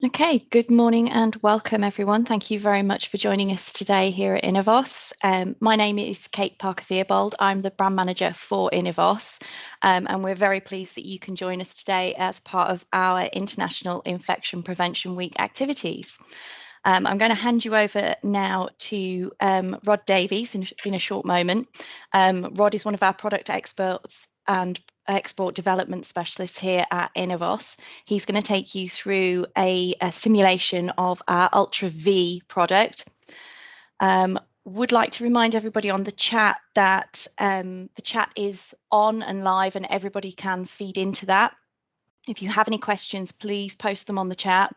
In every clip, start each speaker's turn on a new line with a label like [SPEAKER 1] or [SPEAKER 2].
[SPEAKER 1] Okay, good morning and welcome everyone. Thank you very much for joining us today here at Innovos. My name is Kate Parker-Theobald. I'm the brand manager for Innovos, and we're very pleased that you can join us today as part of our International Infection Prevention Week activities. I'm going to hand you over now to Rod Davies in a short moment. Rod is one of our product experts and export development specialist here at Innovos. He's going to take you through a simulation of our Ultra V product. Would like to remind everybody on the chat that the chat is on and live and everybody can feed into that. If you have any questions, please post them on the chat.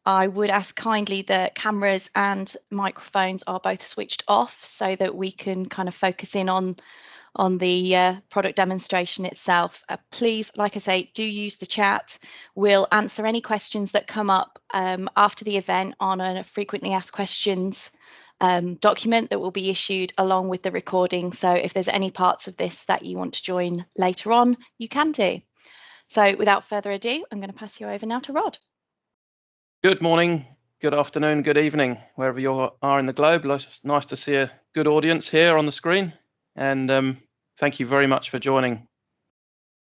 [SPEAKER 1] I would ask kindly that cameras and microphones are both switched off so that we can kind of focus in on the product demonstration itself. Please, like I say, do use the chat. We'll answer any questions that come up after the event on a frequently asked questions document that will be issued along with the recording. So if there's any parts of this that you want to join later on, you can do. So without further ado, I'm going to pass you over now to Rod.
[SPEAKER 2] Good morning, good afternoon, good evening, wherever you are in the globe. Nice to see a good audience here on the screen. And thank you very much for joining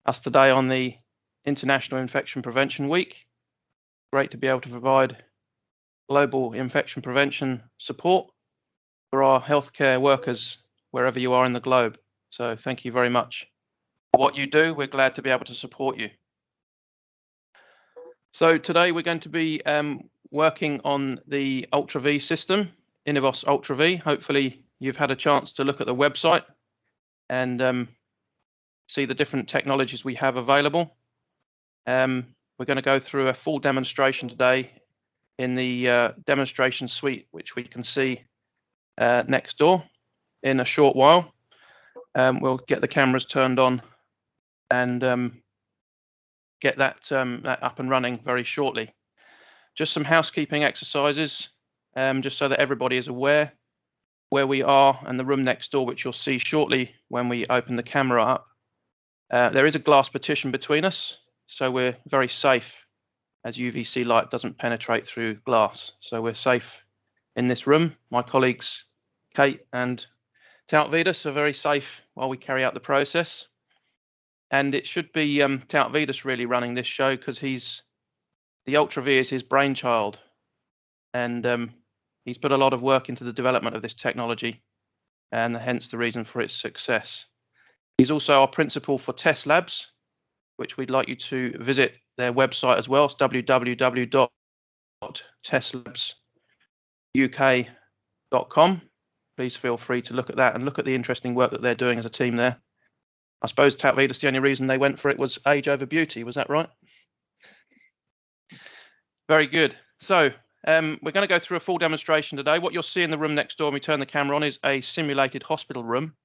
[SPEAKER 2] us today on the International Infection Prevention Week. Great to be able to provide global infection prevention support for our healthcare workers wherever you are in the globe. So thank you very much for what you do. We're glad to be able to support you. So today we're going to be working on the Ultra V system, Innovos Ultra V. Hopefully you've had a chance to look at the website and see the different technologies we have available. We're going to go through a full demonstration today in the demonstration suite, which we can see next door in a short while. We'll get the cameras turned on and get that up and running very shortly. Just some housekeeping exercises, just so that everybody is aware where we are and the room next door, which you'll see shortly when we open the camera up. There is a glass partition between us, so we're very safe as UVC light doesn't penetrate through glass. So we're safe in this room. My colleagues, Kate and Tout Vidas, are very safe while we carry out the process. And it should be Tout Vidas really running this show because the Ultra V is his brainchild. And he's put a lot of work into the development of this technology and hence the reason for its success. He's also our principal for Test Labs, which we'd like you to visit their website as well. It's www.testlabsuk.com. Please feel free to look at that and look at the interesting work that they're doing as a team there. I suppose Tout Vidas, the only reason they went for it was age over beauty. Was that right? Very good. So we're going to go through a full demonstration today. What you'll see in the room next door when we turn the camera on is a simulated hospital room.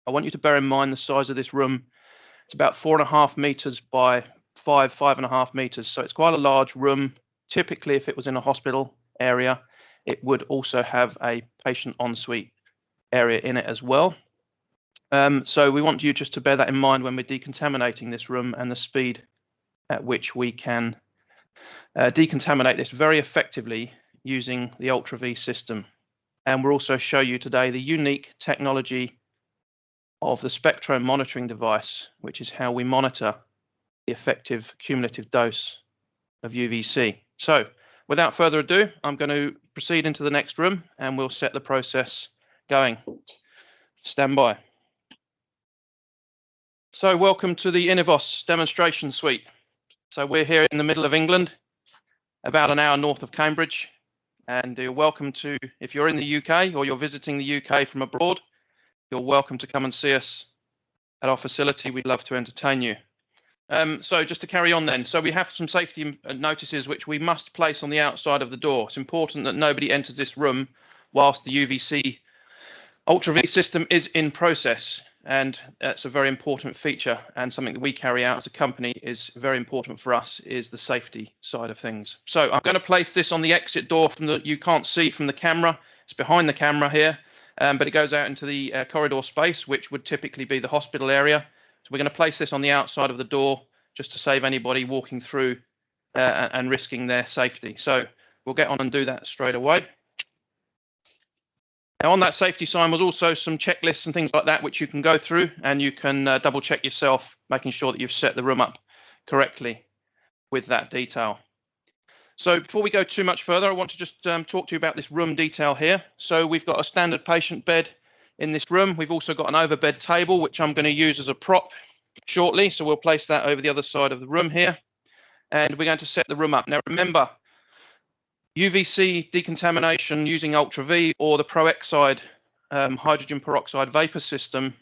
[SPEAKER 2] I want you to bear in mind the size of this room. It's about 4.5 meters by 5.5 meters. So it's quite a large room. Typically, if it was in a hospital area, it would also have a patient ensuite area in it as well. So we want you just to bear that in mind when we're decontaminating this room and the speed at which we can decontaminate this very effectively using the Ultra V system. And we'll also show you today the unique technology of the Spectro monitoring device, which is how we monitor the effective cumulative dose of UVC. So without further ado, I'm going to proceed into the next room and we'll set the process going. Stand by. So welcome to the Innovos demonstration suite. So we're here in the middle of England, about an hour north of Cambridge, and you're welcome to, if you're in the UK or you're visiting the UK from abroad, you're welcome to come and see us at our facility. We'd love to entertain you. So just to carry on then, so we have some safety notices which we must place on the outside of the door. It's important that nobody enters this room whilst the UVC Ultra V system is in process, and that's a very important feature and something that we carry out as a company is very important for us, is the safety side of things. So I'm going to place this on the exit door from you can't see from the camera. It's behind the camera here. But it goes out into the corridor space, which would typically be the hospital area. So we're going to place this on the outside of the door just to save anybody walking through and risking their safety. So we'll get on and do that straight away. Now, on that safety sign was also some checklists and things like that, which you can go through and you can double check yourself, making sure that you've set the room up correctly with that detail. So before we go too much further, I want to just talk to you about this room detail here. So we've got a standard patient bed in this room. We've also got an overbed table, which I'm going to use as a prop shortly. So we'll place that over the other side of the room here. And we're going to set the room up. Now, remember, UVC decontamination using Ultra V or the Proexide hydrogen peroxide vapor system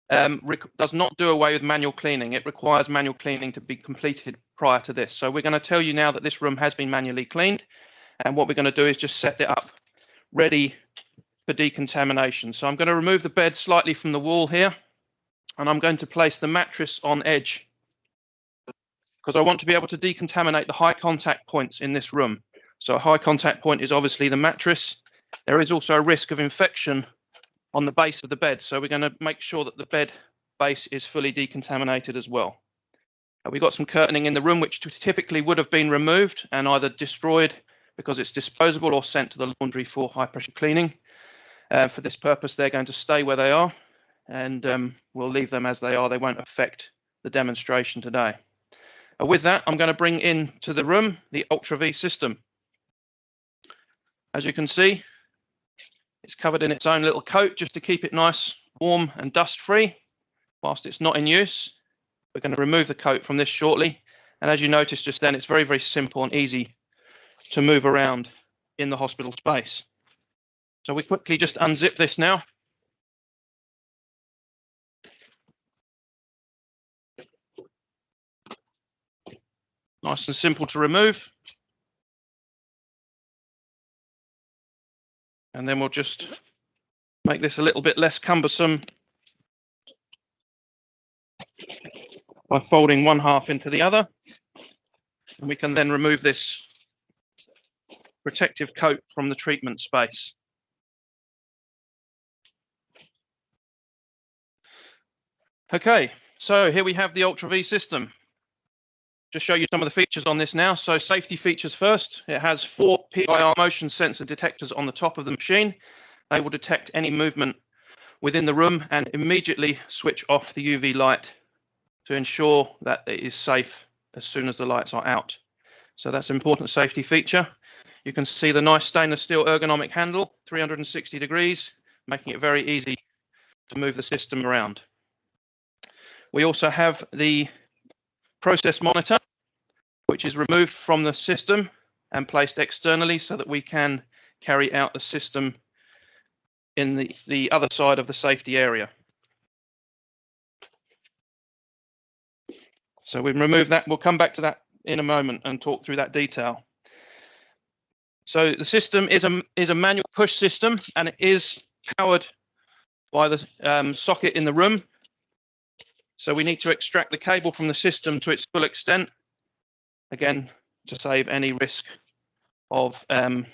[SPEAKER 2] does not do away with manual cleaning. It requires manual cleaning to be completed prior to this. So we're going to tell you now that this room has been manually cleaned, and what we're going to do is just set it up ready for decontamination. So I'm going to remove the bed slightly from the wall here, and I'm going to place the mattress on edge because I want to be able to decontaminate the high contact points in this room. So a high contact point is obviously the mattress. There is also a risk of infection on the base of the bed. So we're going to make sure that the bed base is fully decontaminated as well. We've got some curtaining in the room, which typically would have been removed and either destroyed because it's disposable or sent to the laundry for high pressure cleaning. For this purpose, they're going to stay where they are, and we'll leave them as they are. They won't affect the demonstration today. With that, I'm going to bring into the room the Ultra V system. As you can see, it's covered in its own little coat just to keep it nice, warm and dust-free whilst it's not in use. We're going to remove the coat from this shortly. And as you noticed just then, it's very, very simple and easy to move around in the hospital space. So we quickly just unzip this now. Nice and simple to remove. And then we'll just make this a little bit less cumbersome by folding one half into the other. And we can then remove this protective coat from the treatment space. Okay, so here we have the Ultra V system. Just show you some of the features on this now. So safety features first. It has 4 PIR motion sensor detectors on the top of the machine. They will detect any movement within the room and immediately switch off the UV light to ensure that it is safe as soon as the lights are out. So that's an important safety feature. You can see the nice stainless steel ergonomic handle, 360 degrees, making it very easy to move the system around. We also have the process monitor, which is removed from the system and placed externally so that we can carry out the system in the other side of the safety area. So we've removed that. We'll come back to that in a moment and talk through that detail. So the system is a manual push system, and it is powered by the socket in the room. So we need to extract the cable from the system to its full extent, again, to save any risk of the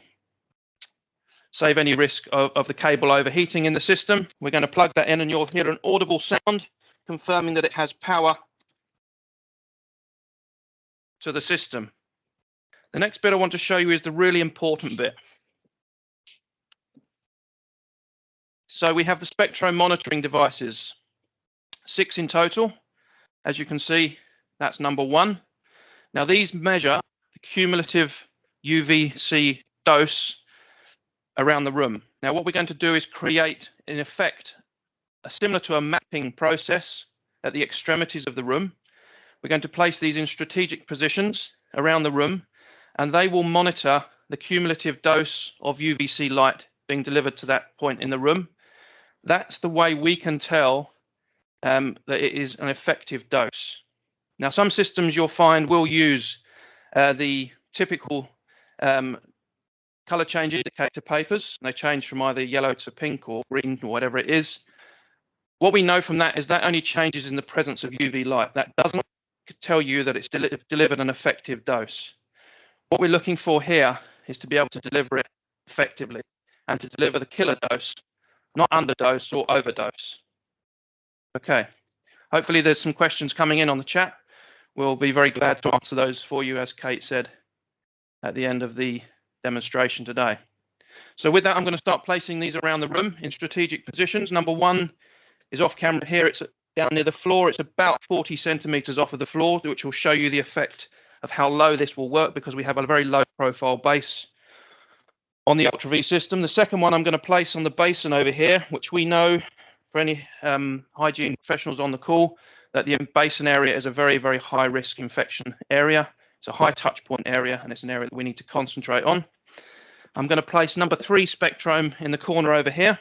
[SPEAKER 2] cable overheating in the system. We're going to plug that in, and you'll hear an audible sound confirming that it has power to the system. The next bit I want to show you is the really important bit. So we have the Spectro monitoring devices, 6 in total. As you can see, that's number 1. Now these measure the cumulative UVC dose around the room. Now what we're going to do is create, in effect, similar to a mapping process at the extremities of the room. We're going to place these in strategic positions around the room, and they will monitor the cumulative dose of UVC light being delivered to that point in the room. That's the way we can tell that it is an effective dose. Now, some systems you'll find will use the typical color change indicator papers. They change from either yellow to pink or green or whatever it is. What we know from that is that only changes in the presence of UV light. That doesn't tell you that it's delivered an effective dose. What we're looking for here is to be able to deliver it effectively and to deliver the killer dose, not underdose or overdose. Okay, hopefully there's some questions coming in on the chat. we'll be very glad to answer those for you, as Kate said at the end of the demonstration today. So with that, I'm going to start placing these around the room in strategic positions. Number one is off camera here. It's down near the floor. It's about 40 centimeters off of the floor, which will show you the effect of how low this will work because we have a very low profile base on the Ultra V system. The second one I'm going to place on the basin over here, which we know for any hygiene professionals on the call, that the basin area is a very, very high risk infection area. It's a high touch point area, and it's an area that we need to concentrate on. I'm going to place number 3 Spectrum in the corner over here.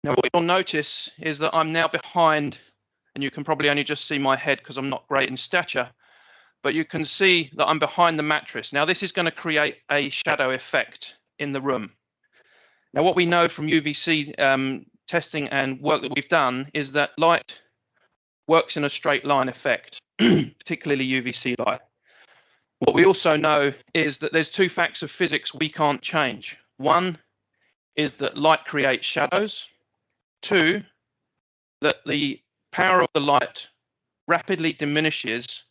[SPEAKER 2] Now, what you'll notice is that I'm now behind, and you can probably only just see my head because I'm not great in stature, but you can see that I'm behind the mattress. Now, this is going to create a shadow effect in the room. Now, what we know from UVC testing and work that we've done is that light works in a straight line effect, particularly UVC light. What we also know is that there's 2 facts of physics we can't change. One is that light creates shadows. 2, that the power of the light rapidly diminishes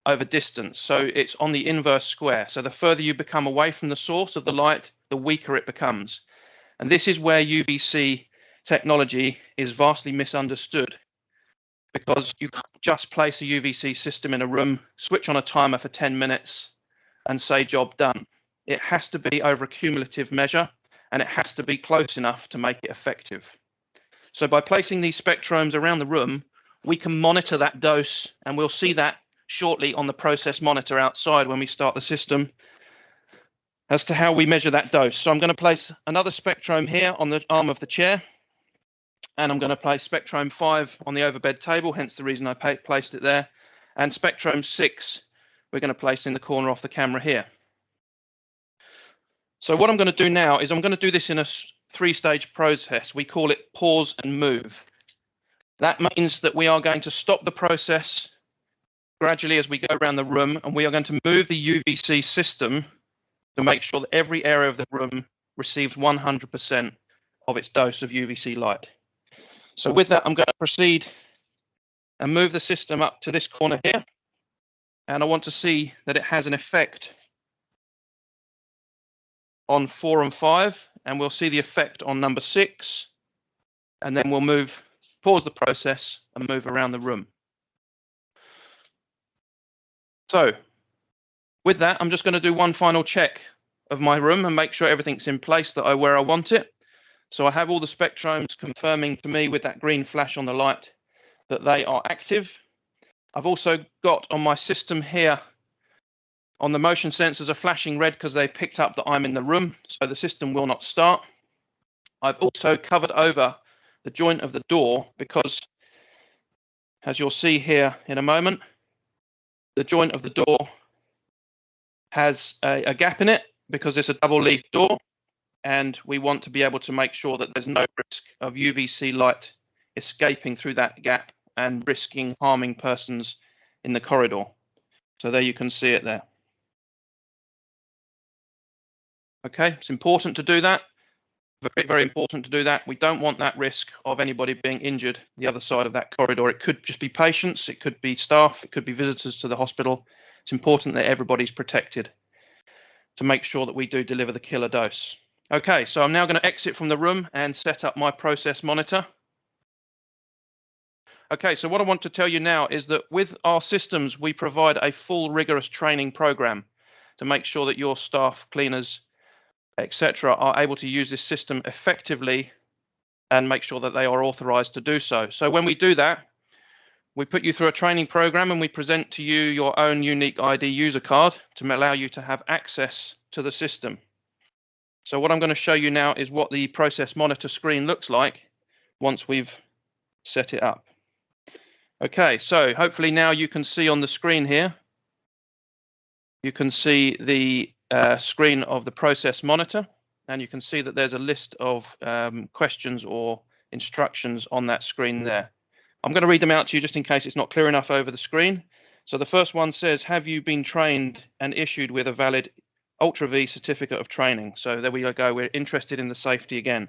[SPEAKER 2] over distance. So it's on the inverse square. So the further you become away from the source of the light, the weaker it becomes. And this is where UVC technology is vastly misunderstood, because you can't just place a UVC system in a room, switch on a timer for 10 minutes and say job done. It has to be over a cumulative measure, and it has to be close enough to make it effective. So by placing these spectrums around the room, we can monitor that dose, and we'll see that shortly on the process monitor outside when we start the system as to how we measure that dose. So I'm going to place another spectrum here on the arm of the chair, and I'm going to place Spectrum 5 on the overbed table, hence the reason I placed it there, and Spectrum 6 we're going to place in the corner off the camera here. So what I'm going to do now is I'm going to do this in a 3-stage process. We call it pause and move. That means that we are going to stop the process gradually as we go around the room, and we are going to move the UVC system to make sure that every area of the room receives 100% of its dose of UVC light. So with that, I'm going to proceed and move the system up to this corner here. And I want to see that it has an effect on 4 and 5, and we'll see the effect on number 6, and then we'll pause the process and move around the room. So with that, I'm just going to do one final check of my room and make sure everything's in place where I want it. So I have all the spectrums confirming to me with that green flash on the light that they are active. I've also got on my system here, on the motion sensors, are flashing red because they picked up that I'm in the room, so the system will not start. I've also covered over the joint of the door because, as you'll see here in a moment, the joint of the door has a gap in it because it's a double leaf door, and we want to be able to make sure that there's no risk of UVC light escaping through that gap and risking harming persons in the corridor. So there you can see it there. Okay, it's important to do that. Very, very important to do that. We don't want that risk of anybody being injured the other side of that corridor. It could just be patients, it could be staff, it could be visitors to the hospital. It's important that everybody's protected to make sure that we do deliver the killer dose. Okay, so I'm now going to exit from the room and set up my process monitor. Okay, so what I want to tell you now is that with our systems, we provide a full rigorous training program to make sure that your staff, cleaners, etc., are able to use this system effectively and make sure that they are authorized to do so. So when we do that, we put you through a training program and we present to you your own unique ID user card to allow you to have access to the system. So what I'm going to show you now is what the process monitor screen looks like once we've set it up. Okay, so hopefully now you can see on the screen here, you can see the screen of the process monitor, and you can see that there's a list of questions or instructions on that screen there. I'm going to read them out to you just in case it's not clear enough over the screen. So the first one says, have you been trained and issued with a valid Ultra V certificate of training? So there we go, we're interested in the safety again.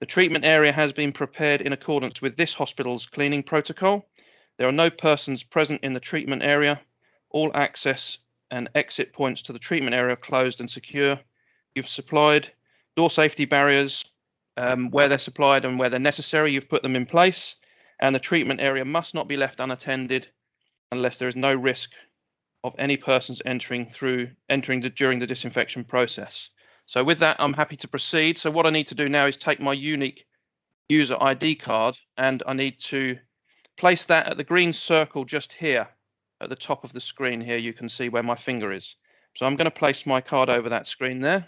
[SPEAKER 2] The treatment area has been prepared in accordance with this hospital's cleaning protocol. There are no persons present in the treatment area. All access and exit points to the treatment area are closed and secure. You've supplied door safety barriers where they're supplied and where they're necessary. You've put them in place, and the treatment area must not be left unattended unless there is no risk of any persons entering during the disinfection process. So with that, I'm happy to proceed. So what I need to do now is take my unique user ID card, and I need to place that at the green circle just here at the top of the screen here. You can see where my finger is. So I'm going to place my card over that screen there,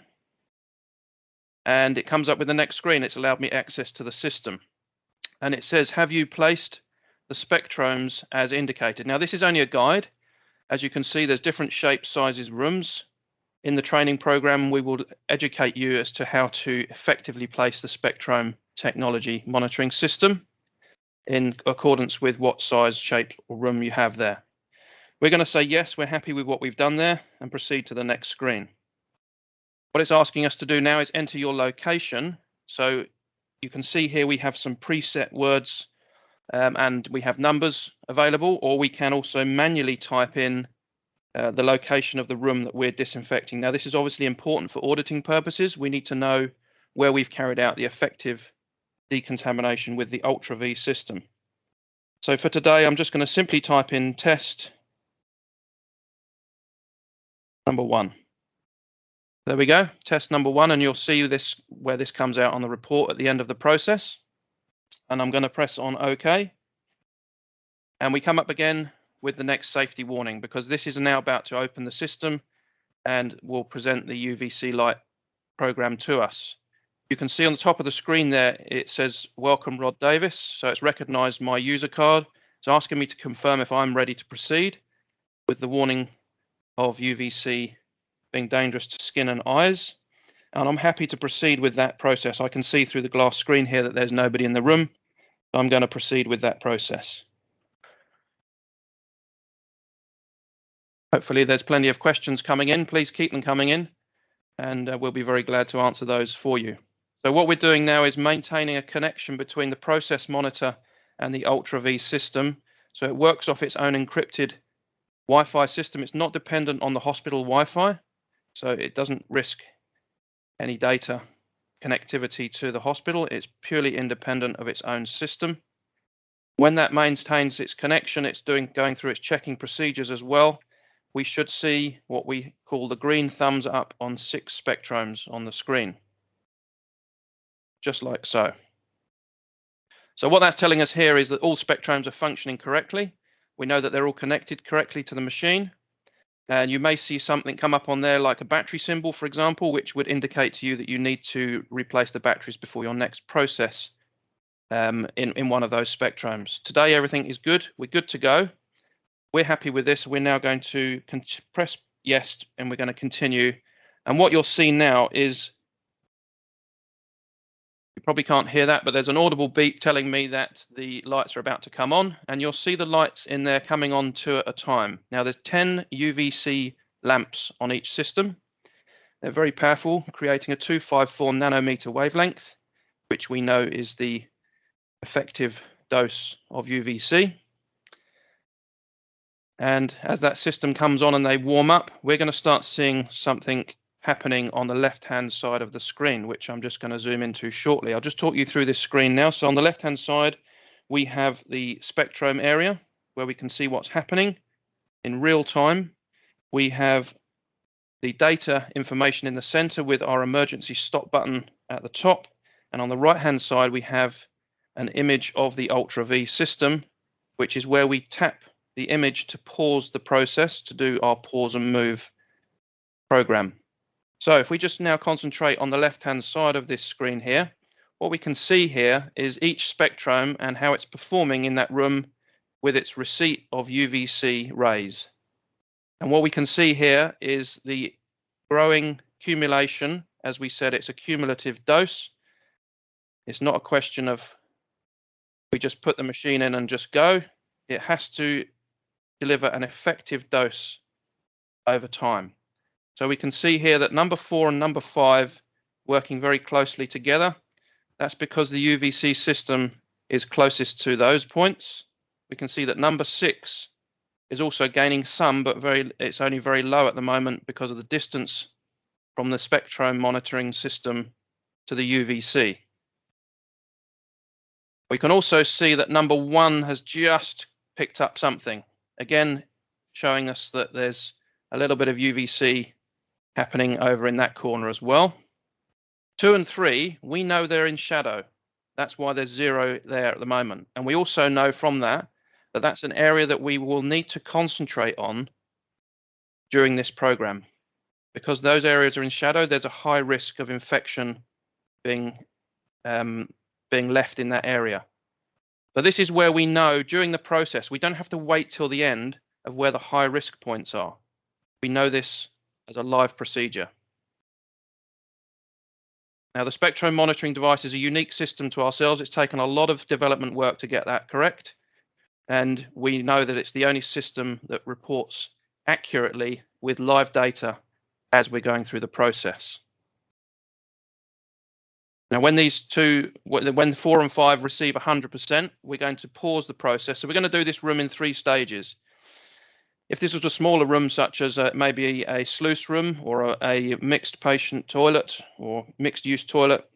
[SPEAKER 2] and it comes up with the next screen. It's allowed me access to the system, and it says, have you placed the spectromes as indicated? Now this is only a guide. As you can see, there's different shapes, sizes, rooms. In the training program, we will educate you as to how to effectively place the Spectrome technology monitoring system in accordance with what size, shape, or room you have there. We're going to say yes, we're happy with what we've done there, and proceed to the next screen. What it's asking us to do now is enter your location. So you can see here we have some preset words and we have numbers available, or we can also manually type in the location of the room that we're disinfecting. Now, this is obviously important for auditing purposes. We need to know where we've carried out the effective decontamination with the Ultra V system. So for today, I'm just going to simply type in test number 1. There we go, test number 1, and you'll see this where this comes out on the report at the end of the process. And I'm going to press on OK. And we come up again with the next safety warning, because this is now about to open the system and will present the UVC light program to us. You can see on the top of the screen there, it says, welcome Rod Davis. So it's recognized my user card. It's asking me to confirm if I'm ready to proceed with the warning of UVC being dangerous to skin and eyes. And I'm happy to proceed with that process. I can see through the glass screen here that there's nobody in the room. So I'm going to proceed with that process. Hopefully there's plenty of questions coming in. Please keep them coming in, and we'll be very glad to answer those for you. So what we're doing now is maintaining a connection between the process monitor and the Ultra V system. So it works off its own encrypted Wi-Fi system. It's not dependent on the hospital Wi-Fi, so it doesn't risk any data connectivity to the hospital. It's purely independent of its own system. When that maintains its connection, it's going through its checking procedures as well. We should see what we call the green thumbs up on 6 spectromes on the screen, just like so. So what that's telling us here is that all spectromes are functioning correctly. We know that they're all connected correctly to the machine. And you may see something come up on there like a battery symbol, for example, which would indicate to you that you need to replace the batteries before your next process in one of those spectromes. Today, everything is good. We're good to go. We're happy with this. We're now going to press yes, and we're going to continue. And what you'll see now is, you probably can't hear that, but there's an audible beep telling me that the lights are about to come on, and you'll see the lights in there coming on 2 at a time. Now there's 10 UVC lamps on each system. They're very powerful, creating a 254 nanometer wavelength, which we know is the effective dose of UVC. And as that system comes on and they warm up, we're going to start seeing something happening on the left-hand side of the screen, which I'm just going to zoom into shortly. I'll just talk you through this screen now. So on the left-hand side, we have the spectrome area where we can see what's happening in real time. We have the data information in the center with our emergency stop button at the top. And on the right-hand side, we have an image of the Ultra V system, which is where we tap the image to pause the process to do our pause and move program. So if we just now concentrate on the left-hand side of this screen here, what we can see here is each spectrome and how it's performing in that room with its receipt of UVC rays. And what we can see here is the growing accumulation. As we said, it's a cumulative dose. It's not a question of we just put the machine in and just go. It has to deliver an effective dose over time. So we can see here that number 4 and number 5 working very closely together. That's because the UVC system is closest to those points. we can see that number 6 is also gaining some, but it's only very low at the moment because of the distance from the Spectro monitoring system to the UVC. We can also see that number 1 has just picked up something, again showing us that there's a little bit of UVC happening over in that corner as well. 2 and 3, we know they're in shadow. That's why there's 0 there at the moment. And we also know from that that's an area that we will need to concentrate on during this program. Because those areas are in shadow, there's a high risk of infection being left in that area. But this is where we know during the process, we don't have to wait till the end of where the high risk points are. We know this as a live procedure. Now, the Spectro monitoring device is a unique system to ourselves. It's taken a lot of development work to get that correct. And we know that it's the only system that reports accurately with live data as we're going through the process. Now, when 4 and 5 receive 100%, we're going to pause the process. So we're going to do this room in 3 stages. If this was a smaller room, such as maybe a sluice room or a mixed patient toilet or mixed use toilet,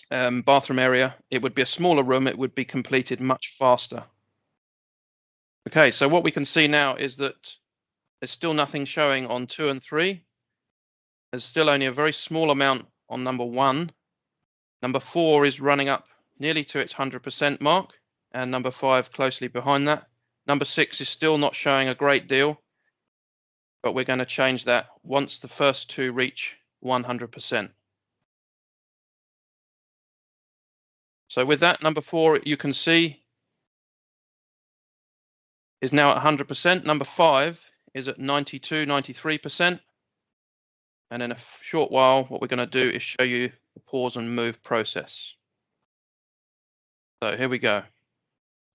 [SPEAKER 2] bathroom area, it would be a smaller room. It would be completed much faster. Okay, so what we can see now is that there's still nothing showing on 2 and 3. There's still only a very small amount on number 1. Number 4 is running up nearly to its 100% mark, and number 5 closely behind that. Number 6 is still not showing a great deal, but we're going to change that once the first 2 reach 100%. So with that, number 4, you can see, is now at 100%. Number 5 is at 92, 93%. And in a short while, what we're going to do is show you the pause and move process. So here we go.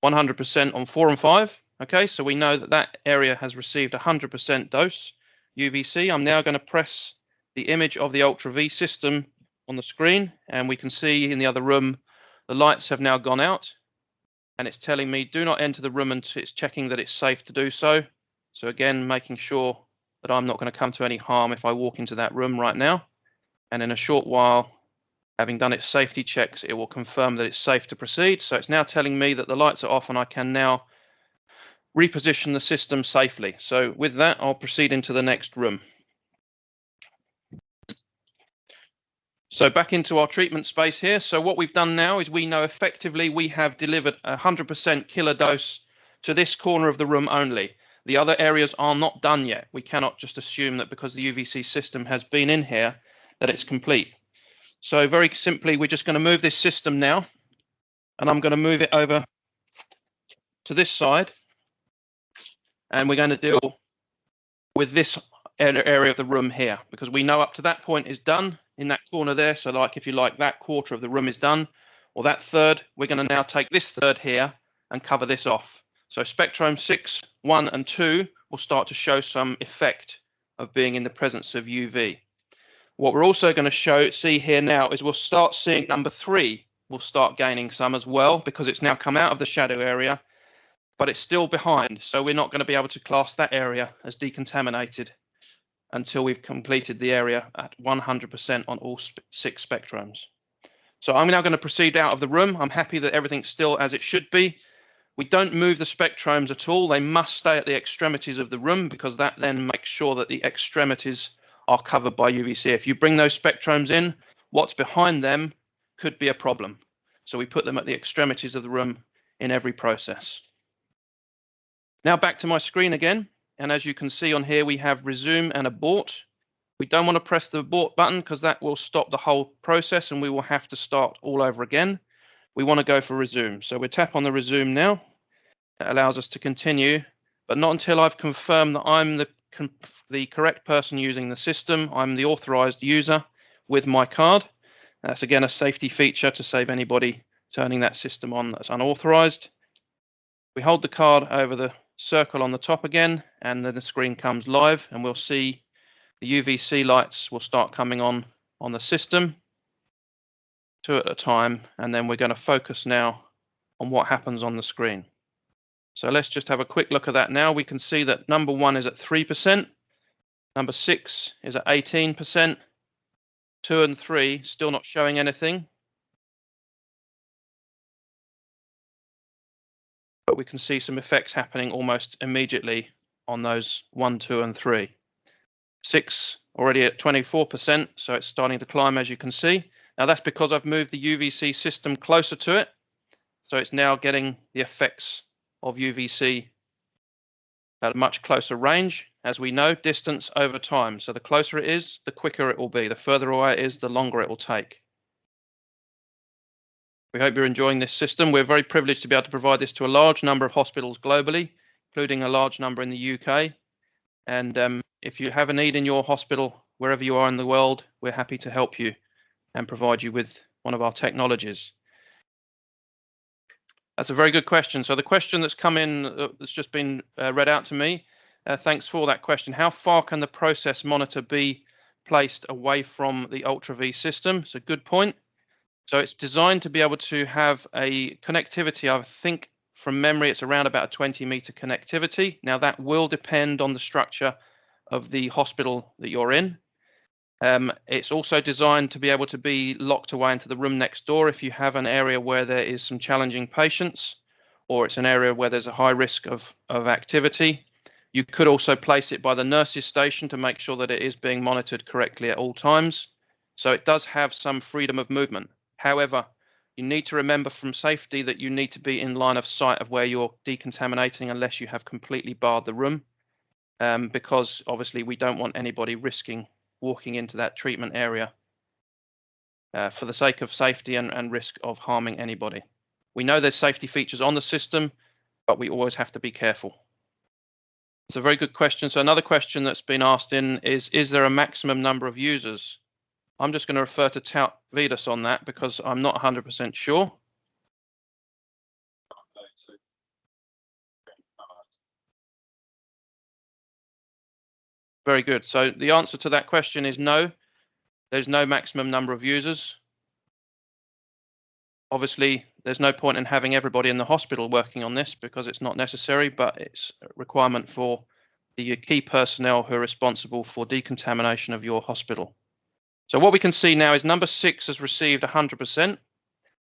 [SPEAKER 2] 100% on 4 and 5. Okay, so we know that that area has received 100% dose UVC. I'm now going to press the image of the Ultra V system on the screen, and we can see in the other room the lights have now gone out, and it's telling me do not enter the room until it's checking that it's safe to do so. So again, making sure that I'm not going to come to any harm if I walk into that room right now. And in a short while, having done its safety checks, it will confirm that it's safe to proceed. So it's now telling me that the lights are off and I can now reposition the system safely. So with that, I'll proceed into the next room. So back into our treatment space here. So what we've done now is we know effectively we have delivered 100% killer dose to this corner of the room only. The other areas are not done yet. We cannot just assume that because the UVC system has been in here that it's complete. So very simply, we're just going to move this system now, and I'm going to move it over to this side, and we're going to deal with this area of the room here, because we know up to that point is done in that corner there. So like, if you like, that quarter of the room is done, or that third, we're going to now take this third here and cover this off. So spectrum 6, 1 and 2 will start to show some effect of being in the presence of UV. What we're also going to see here now is we'll start seeing number 3 will start gaining some as well, because it's now come out of the shadow area, but it's still behind. So we're not going to be able to class that area as decontaminated until we've completed the area at 100% on all 6 spectrums. So I'm now going to proceed out of the room. I'm happy that everything's still as it should be. We don't move the spectromes at all. They must stay at the extremities of the room, because that then makes sure that the extremities are covered by UVC. If you bring those spectromes in, what's behind them could be a problem. So we put them at the extremities of the room in every process. Now back to my screen again. And as you can see on here, we have resume and abort. We don't want to press the abort button because that will stop the whole process and we will have to start all over again. We want to go for resume. So we tap on the resume now. It allows us to continue, but not until I've confirmed that I'm the correct person using the system. I'm the authorized user with my card. That's again a safety feature to save anybody turning that system on that's unauthorized. We hold the card over the circle on the top again, and then the screen comes live, and we'll see the UVC lights will start coming on the system, 2 at a time, and then we're going to focus now on what happens on the screen. So let's just have a quick look at that now. We can see that number 1 is at 3%, number 6 is at 18%, 2 and 3 still not showing anything. But we can see some effects happening almost immediately on those 1, 2 and 3. 6 already at 24%, so it's starting to climb, as you can see. Now that's because I've moved the UVC system closer to it, so it's now getting the effects of UVC at a much closer range. As we know, distance over time. So the closer it is, the quicker it will be. The further away it is, the longer it will take. We hope you're enjoying this system. We're very privileged to be able to provide this to a large number of hospitals globally, including a large number in the UK. And if you have a need in your hospital, wherever you are in the world, we're happy to help you and provide you with one of our technologies. That's a very good question. So the question that's come in, that's just been read out to me, thanks for that question. How far can the process monitor be placed away from the Ultra V system? It's a good point. So it's designed to be able to have a connectivity, I think from memory, it's around about a 20-meter connectivity. Now that will depend on the structure of the hospital that you're in. It's also designed to be able to be locked away into the room next door if you have an area where there is some challenging patients, or it's an area where there's a high risk of activity. You could also place it by the nurse's station to make sure that it is being monitored correctly at all times. So it does have some freedom of movement. However, you need to remember from safety that you need to be in line of sight of where you're decontaminating unless you have completely barred the room, because obviously we don't want anybody risking walking into that treatment area for the sake of safety and risk of harming anybody. We know there's safety features on the system, but we always have to be careful. It's a very good question. So another question that's been asked is there a maximum number of users? I'm just going to refer to Tout Vidas on that because I'm not 100% sure. Very good. So the answer to that question is no. There's no maximum number of users. Obviously, there's no point in having everybody in the hospital working on this because it's not necessary, but it's a requirement for the key personnel who are responsible for decontamination of your hospital. So what we can see now is number 6 has received 100%,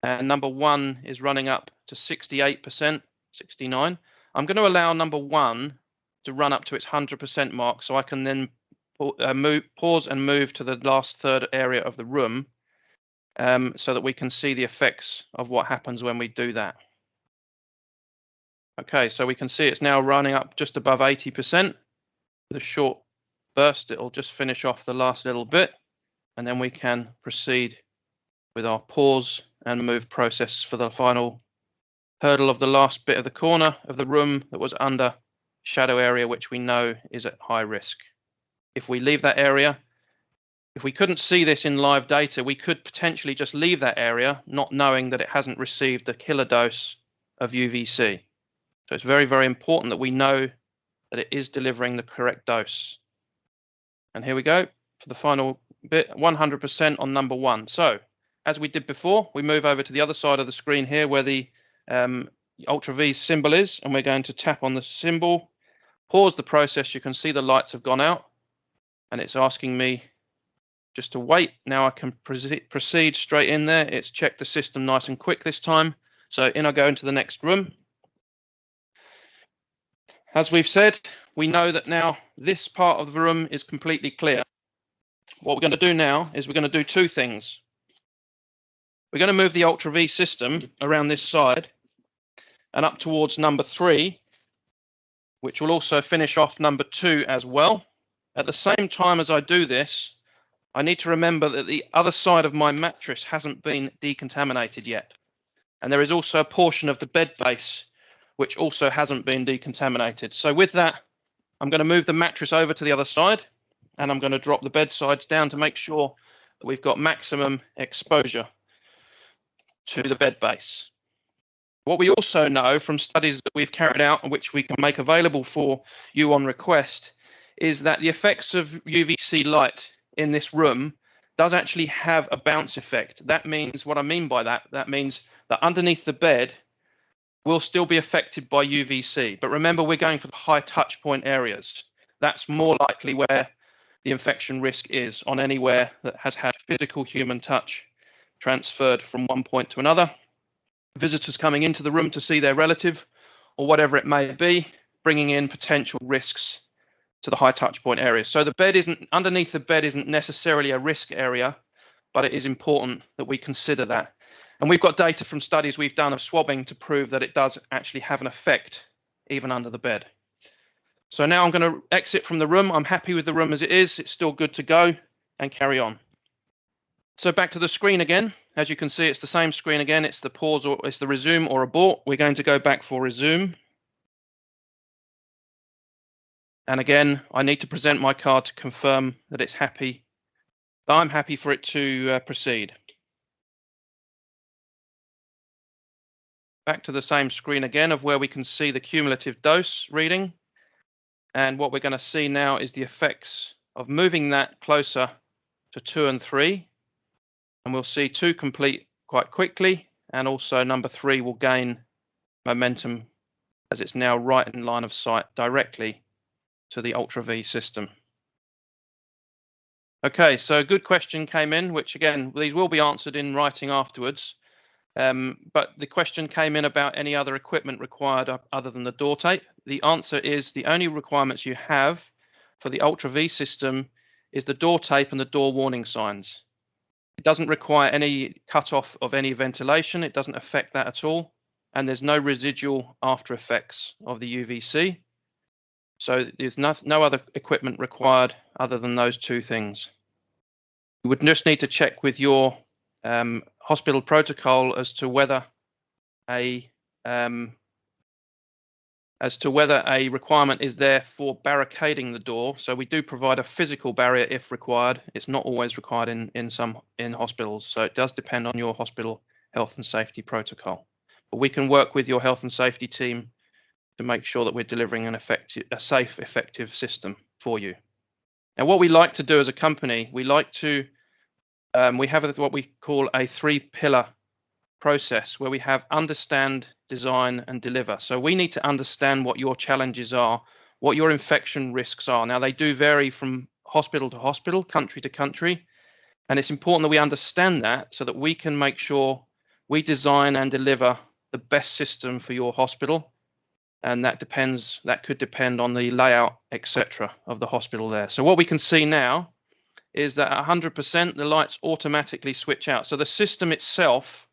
[SPEAKER 2] and number 1 is running up to 68%, 69. I'm going to allow number 1 to run up to its 100% mark, so I can then pause and move to the last third area of the room, so that we can see the effects of what happens when we do that. Okay, so we can see it's now running up just above 80%. With a short burst, it'll just finish off the last little bit, and then we can proceed with our pause and move process for the final hurdle of the last bit of the corner of the room that was under shadow area, which we know is at high risk. If we leave that area, if we couldn't see this in live data, we could potentially just leave that area, not knowing that it hasn't received the killer dose of UVC. So it's very, very important that we know that it is delivering the correct dose. And here we go for the final bit, 100% on number 1. So as we did before, we move over to the other side of the screen here where the Ultra V symbol is, and we're going to tap on the symbol, pause the process. You can see the lights have gone out, and it's asking me just to wait. Now I can proceed straight in there. It's checked the system nice and quick this time. So in I go into the next room. As we've said, we know that now this part of the room is completely clear. What we're going to do now is we're going to do 2 things. We're going to move the Ultra V system around this side and up towards number 3, which will also finish off number 2 as well. At the same time as I do this, I need to remember that the other side of my mattress hasn't been decontaminated yet. And there is also a portion of the bed base which also hasn't been decontaminated. So with that, I'm going to move the mattress over to the other side, and I'm going to drop the bed sides down to make sure that we've got maximum exposure to the bed base. What we also know from studies that we've carried out and which we can make available for you on request is that the effects of UVC light in this room does actually have a bounce effect. That means, what I mean by that, that means that underneath the bed, will still be affected by UVC. But remember, we're going for the high touch point areas. That's more likely where the infection risk is, on anywhere that has had physical human touch transferred from one point to another. Visitors coming into the room to see their relative, or whatever it may be, bringing in potential risks to the high touch point area. So the bed isn't, underneath the bed isn't necessarily a risk area, but it is important that we consider that. And we've got data from studies we've done of swabbing to prove that it does actually have an effect even under the bed. So now I'm going to exit from the room. I'm happy with the room as it is. It's still good to go, and carry on. So back to the screen again. As you can see, it's the same screen again. It's the pause, or it's the resume or abort. We're going to go back for resume. And again, I need to present my card to confirm that it's happy. I'm happy for it to proceed. Back to the same screen again, of where we can see the cumulative dose reading. And what we're going to see now is the effects of moving that closer to 2 and 3. And we'll see 2 complete quite quickly. And also number 3 will gain momentum as it's now right in line of sight directly to the Ultra V system. Okay, so a good question came in, which again, these will be answered in writing afterwards. But the question came in about any other equipment required other than the door tape. The answer is the only requirements you have for the Ultra V system is the door tape and the door warning signs. It doesn't require any cutoff of any ventilation. It doesn't affect that at all. And there's no residual after effects of the UVC. So there's no other equipment required other than those 2 things. You would just need to check with your hospital protocol as to whether a requirement is there for barricading the door. So we do provide a physical barrier if required. It's not always required in hospitals. So it does depend on your hospital health and safety protocol. But we can work with your health and safety team to make sure that we're delivering a safe, effective system for you. Now, what we like to do as a company, we like to we have what we call a 3-pillar process, where we have understand, design, and deliver. So we need to understand what your challenges are, what your infection risks are. Now, they do vary from hospital to hospital, country to country, and it's important that we understand that so that we can make sure we design and deliver the best system for your hospital. And that could depend on the layout, etc., of the hospital there. So what we can see now is that at 100%, the lights automatically switch out. So the system itself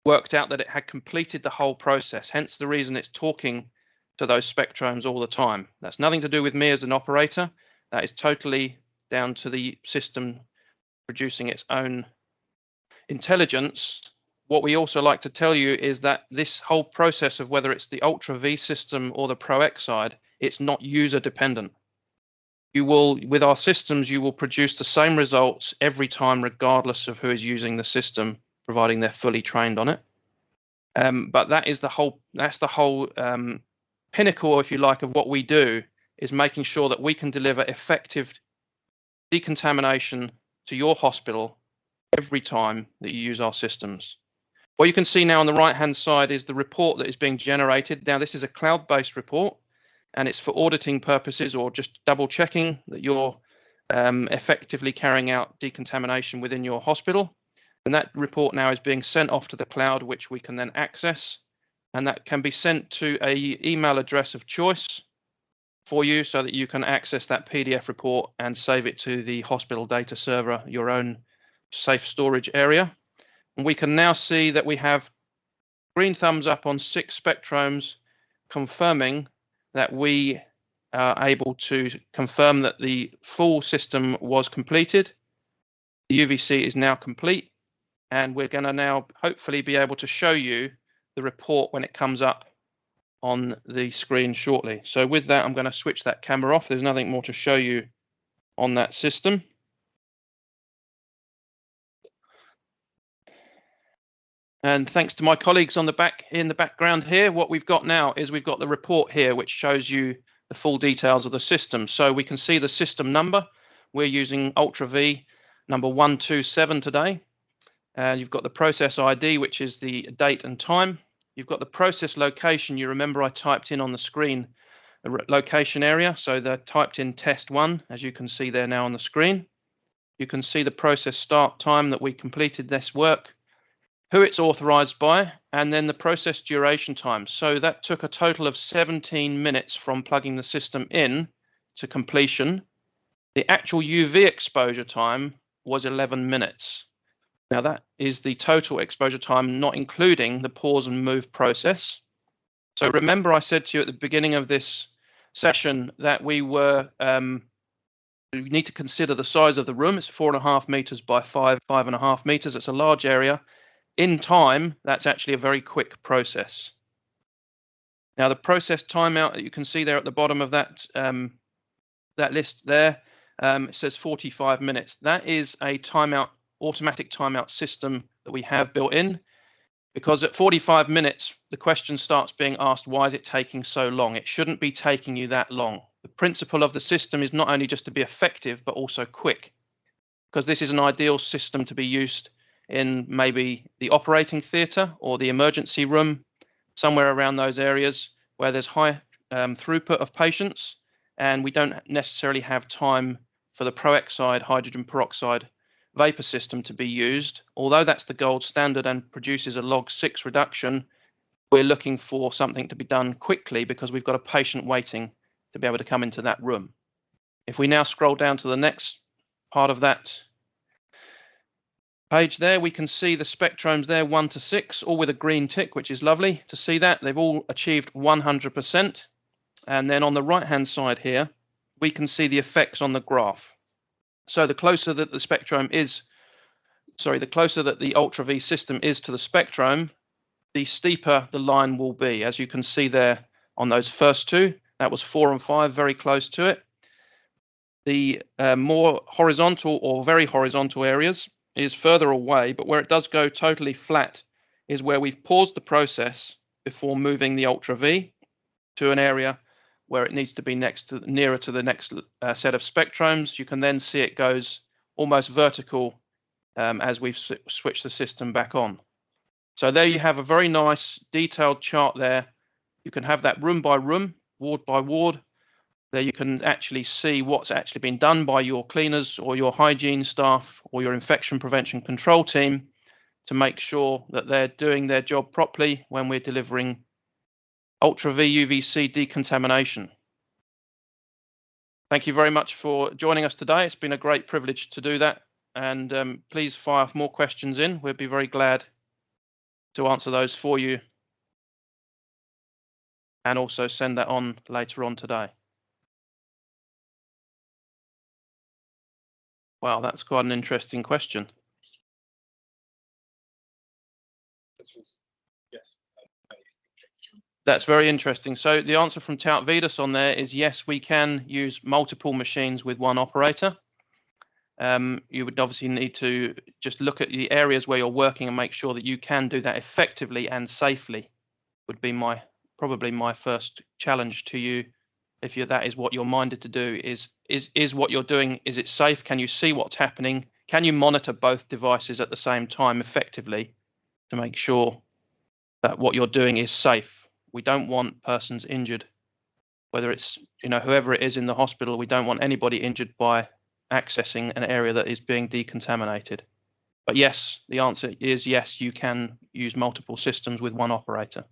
[SPEAKER 2] worked out that it had completed the whole process, hence the reason it's talking to those spectromes all the time. That's nothing to do with me as an operator. That is totally down to the system producing its own intelligence. What we also like to tell you is that this whole process of whether it's the Ultra V system or the Pro X side, it's not user dependent. You will, with our systems, you will produce the same results every time, regardless of who is using the system, providing they're fully trained on it. But that's the whole pinnacle, if you like, of what we do, is making sure that we can deliver effective decontamination to your hospital every time that you use our systems. What you can see now on the right-hand side is the report that is being generated. Now, this is a cloud-based report, and it's for auditing purposes or just double checking that you're effectively carrying out decontamination within your hospital. And that report now is being sent off to the cloud, which we can then access. And that can be sent to an email address of choice for you so that you can access that PDF report and save it to the hospital data server, your own safe storage area. And we can now see that we have green thumbs up on 6 spectromes, confirming that we are able to confirm that the full system was completed. The UVC is now complete, and we're going to now hopefully be able to show you the report when it comes up on the screen shortly. So with that, I'm going to switch that camera off. There's nothing more to show you on that system. And thanks to my colleagues in the background here, what we've got now is we've got the report here, which shows you the full details of the system. So we can see the system number. We're using Ultra V number 127 today. You've got the process ID, which is the date and time. you've got the process location. You remember I typed in on the screen a location area. So they're typed in test 1, as you can see there now on the screen. You can see the process start time that we completed this work, who it's authorized by, and then the process duration time. So that took a total of 17 minutes from plugging the system in to completion. The actual UV exposure time was 11 minutes. Now that is the total exposure time, not including the pause and move process. So remember I said to you at the beginning of this session that we need to consider the size of the room. It's 4.5 meters by 5.5 meters. It's a large area. In time, that's actually a very quick process. Now the process timeout that you can see there at the bottom of that list there, it says 45 minutes. That is a automatic timeout system that we have built in, because at 45 minutes, the question starts being asked, why is it taking so long? It shouldn't be taking you that long. The principle of the system is not only just to be effective, but also quick, because this is an ideal system to be used in maybe the operating theatre or the emergency room, somewhere around those areas where there's high throughput of patients, and we don't necessarily have time for the peroxide, hydrogen peroxide vapor system to be used. Although that's the gold standard and produces a log 6 reduction, we're looking for something to be done quickly because we've got a patient waiting to be able to come into that room. If we now scroll down to the next part of that page there, we can see the spectromes there, 1 to 6, all with a green tick, which is lovely to see that. They've all achieved 100%. And then on the right-hand side here, we can see the effects on the graph. So the closer that the spectrum is, the closer that the Ultra V system is to the spectrum, the steeper the line will be. As you can see there on those first two, that was 4 and 5, very close to it. The more horizontal or very horizontal areas is further away, but where it does go totally flat is where we've paused the process before moving the Ultra V to an area where it needs to be nearer to the next set of spectromes. You can then see it goes almost vertical as we've switched the system back on. So there you have a very nice detailed chart there. You can have that room by room, ward by ward. There you can actually see what's actually been done by your cleaners or your hygiene staff or your infection prevention control team to make sure that they're doing their job properly when we're delivering Ultra V UVC decontamination. Thank you very much for joining us today. It's been a great privilege to do that. And please fire more questions in. We'll be very glad to answer those for you and also send that on later on today. Wow, that's quite an interesting question.
[SPEAKER 3] Yes.
[SPEAKER 2] That's very interesting. So the answer from Tout Vidas on there is yes, we can use multiple machines with one operator. You would obviously need to just look at the areas where you're working and make sure that you can do that effectively and safely. Would be probably my first challenge to you. If that is what you're minded to do, is what you're doing, is it safe? Can you see what's happening? Can you monitor both devices at the same time effectively to make sure that what you're doing is safe? We don't want persons injured, whether it's whoever it is in the hospital. We don't want anybody injured by accessing an area that is being decontaminated. But yes, the answer is yes, you can use multiple systems with one operator.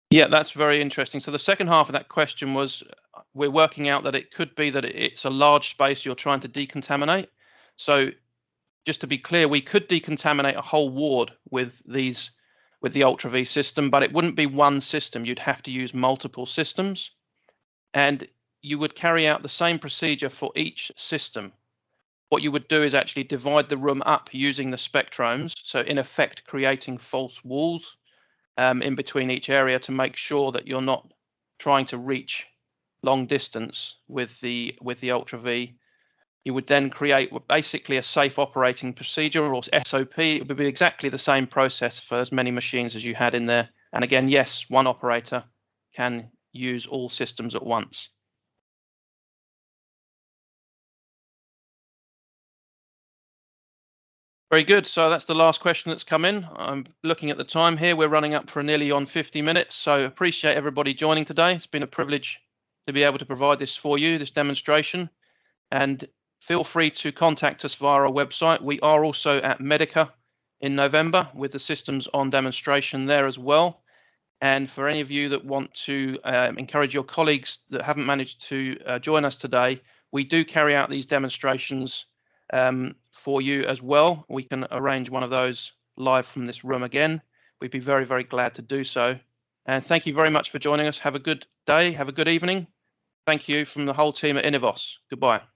[SPEAKER 2] Yeah, that's very interesting. So the second half of that question was, we're working out that it could be that it's a large space you're trying to decontaminate. So just to be clear, we could decontaminate a whole ward with the Ultra V system, but it wouldn't be one system. You'd have to use multiple systems, and you would carry out the same procedure for each system. What you would do is actually divide the room up using the spectromes, so in effect creating false walls in between each area to make sure that you're not trying to reach long distance with the Ultra V. You would then create basically a safe operating procedure, or SOP. It would be exactly the same process for as many machines as you had in there And again, yes, one operator can use all systems at once. Very good. So that's the last question that's come in. I'm looking at the time here. We're running up for nearly on 50 minutes. So appreciate everybody joining today. It's been a privilege to be able to provide this for you, this demonstration. And feel free to contact us via our website. We are also at Medica in November with the systems on demonstration there as well. And for any of you that want to encourage your colleagues that haven't managed to join us today, we do carry out these demonstrations for you as well. We can arrange one of those live from this room again. We'd be very, very glad to do so. And thank you very much for joining us. Have a good day. Have a good evening. Thank you from the whole team at Innovos. Goodbye.